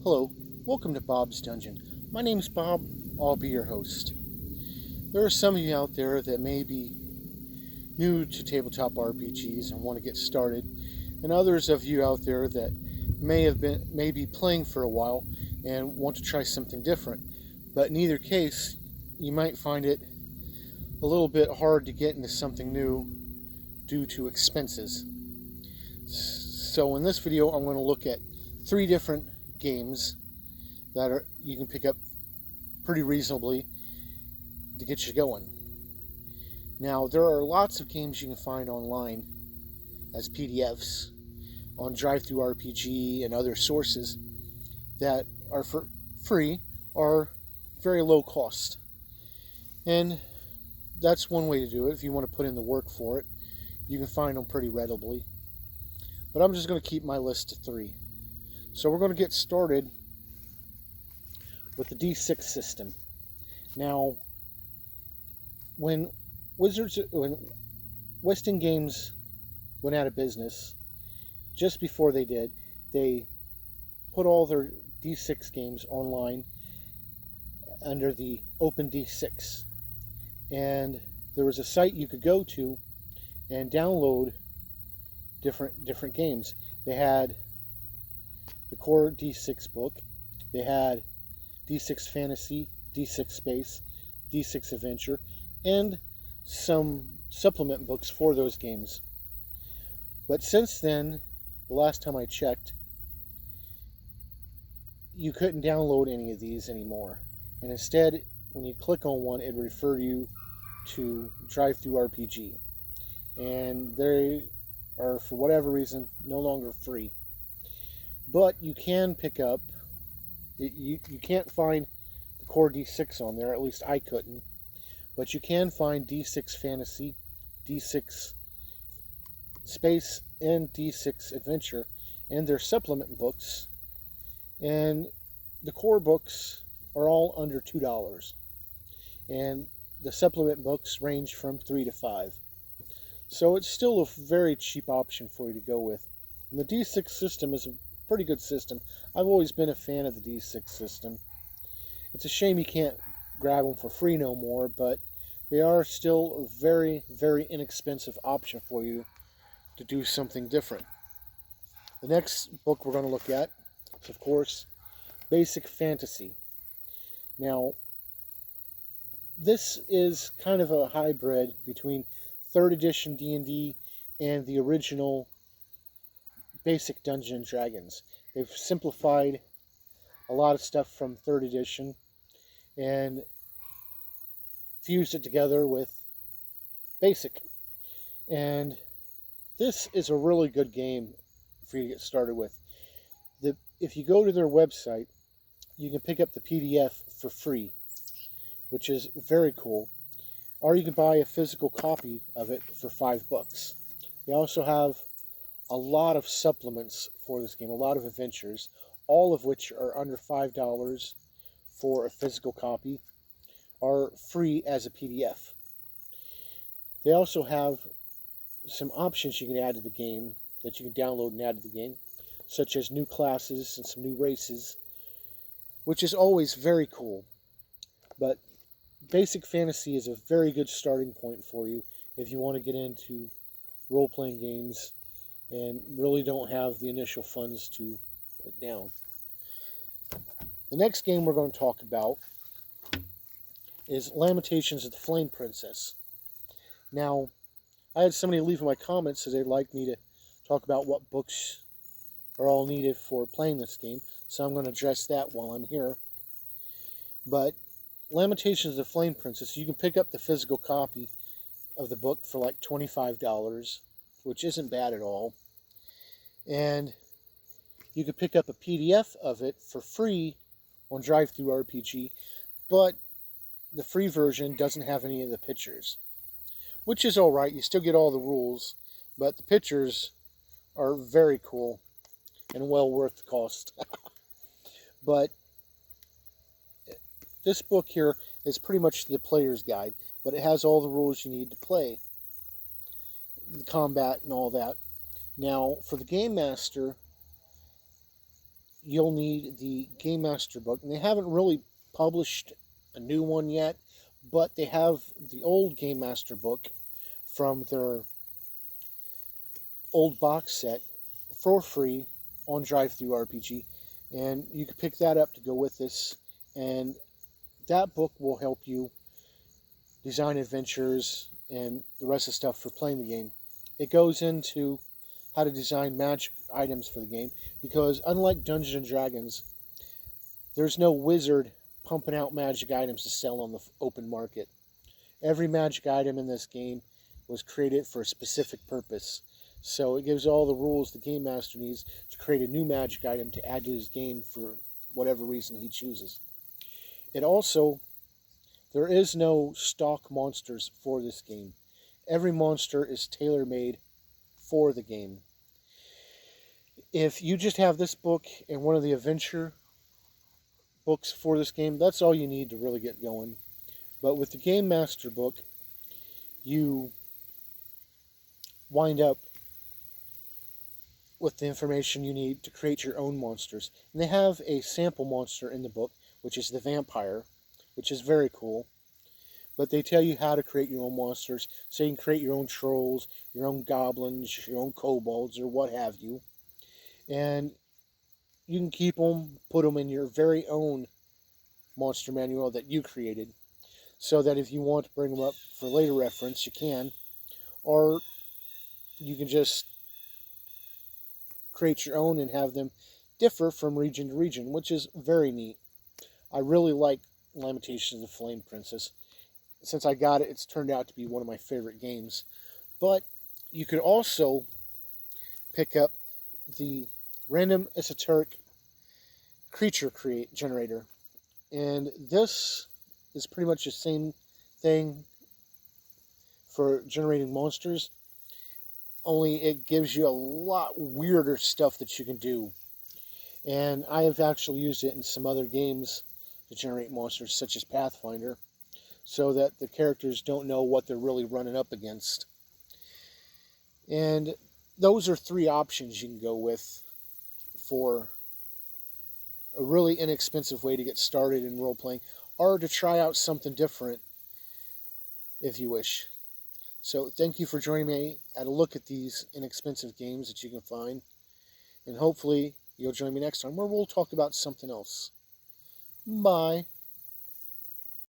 Hello, welcome to Bob's Dungeon. My name's Bob, I'll be your host. There are some of you out there that may be new to tabletop RPGs and want to get started, and others of you out there that may be playing for a while and want to try something different. But in either case, you might find it a little bit hard to get into something new due to expenses. So in this video, I'm going to look at 3 different games that you can pick up pretty reasonably to get you going. Now, there are lots of games you can find online as PDFs on DriveThruRPG and other sources that are for free or very low cost. And that's one way to do it. If you want to put in the work for it, you can find them pretty readily. But I'm just going to keep my list to 3. So we're going to get started with the D6 system. Now, when Weston Games went out of business, just before they did, they put all their D6 games online under the Open D6. And there was a site you could go to and download different games. They had the core D6 book, they had D6 Fantasy, D6 Space, D6 Adventure, and some supplement books for those games. But since then, the last time I checked, you couldn't download any of these anymore. And instead, when you click on one, it would refer you to DriveThruRPG. And they are, for whatever reason, no longer free. But you can pick up, you can't find the core D6 on there, at least I couldn't. But you can find D6 Fantasy, D6 Space, and D6 Adventure, and their supplement books. And the core books are all under $2. And the supplement books range from $3 to $5. So it's still a very cheap option for you to go with. And the D6 system is a pretty good system. I've always been a fan of the D6 system. It's a shame you can't grab them for free no more, but they are still a very, very inexpensive option for you to do something different. The next book we're going to look at is, of course, Basic Fantasy. Now, this is kind of a hybrid between 3rd edition D&D and the original basic Dungeons & Dragons. They've simplified a lot of stuff from 3rd edition and fused it together with basic. And this is a really good game for you to get started with. If you go to their website, you can pick up the PDF for free, which is very cool. Or you can buy a physical copy of it for $5. They also have a lot of supplements for this game, a lot of adventures, all of which are under $5 for a physical copy, are free as a PDF. They also have some options you can add to the game that you can download and add to the game, such as new classes and some new races, which is always very cool. But Basic Fantasy is a very good starting point for you if you want to get into role-playing games and really don't have the initial funds to put down. The next game we're going to talk about is Lamentations of the Flame Princess. Now, I had somebody leave in my comments that they'd like me to talk about what books are all needed for playing this game, so I'm going to address that while I'm here. But Lamentations of the Flame Princess, you can pick up the physical copy of the book for like $25, which isn't bad at all. And you can pick up a PDF of it for free on DriveThruRPG, but the free version doesn't have any of the pictures, which is alright. You still get all the rules, but the pictures are very cool and well worth the cost. But this book here is pretty much the player's guide, but it has all the rules you need to play, the combat and all that. Now, for the Game Master, you'll need the Game Master book, and they haven't really published a new one yet, but they have the old Game Master book from their old box set for free on Drive-Thru RPG, and you can pick that up to go with this, and that book will help you design adventures and the rest of the stuff for playing the game. It goes into how to design magic items for the game, because unlike Dungeons and Dragons, there's no wizard pumping out magic items to sell on the open market. Every magic item in this game was created for a specific purpose. So it gives all the rules the Game Master needs to create a new magic item to add to his game for whatever reason he chooses. It also, there is no stock monsters for this game. Every monster is tailor-made for the game. If you just have this book and one of the adventure books for this game, that's all you need to really get going. But with the Game Master book, you wind up with the information you need to create your own monsters. And they have a sample monster in the book, which is the vampire, which is very cool. But they tell you how to create your own monsters, so you can create your own trolls, your own goblins, your own kobolds, or what have you. And you can keep them, put them in your very own monster manual that you created, so that if you want to bring them up for later reference, you can. Or you can just create your own and have them differ from region to region, which is very neat. I really like Lamentations of the Flame Princess. Since I got it, it's turned out to be one of my favorite games. But you could also pick up the Random Esoteric Creature Generator. And this is pretty much the same thing for generating monsters, only it gives you a lot weirder stuff that you can do. And I have actually used it in some other games to generate monsters, such as Pathfinder, so that the characters don't know what they're really running up against. And those are 3 options you can go with for a really inexpensive way to get started in role-playing, or to try out something different if you wish. So thank you for joining me at a look at these inexpensive games that you can find. And hopefully you'll join me next time where we'll talk about something else. Bye.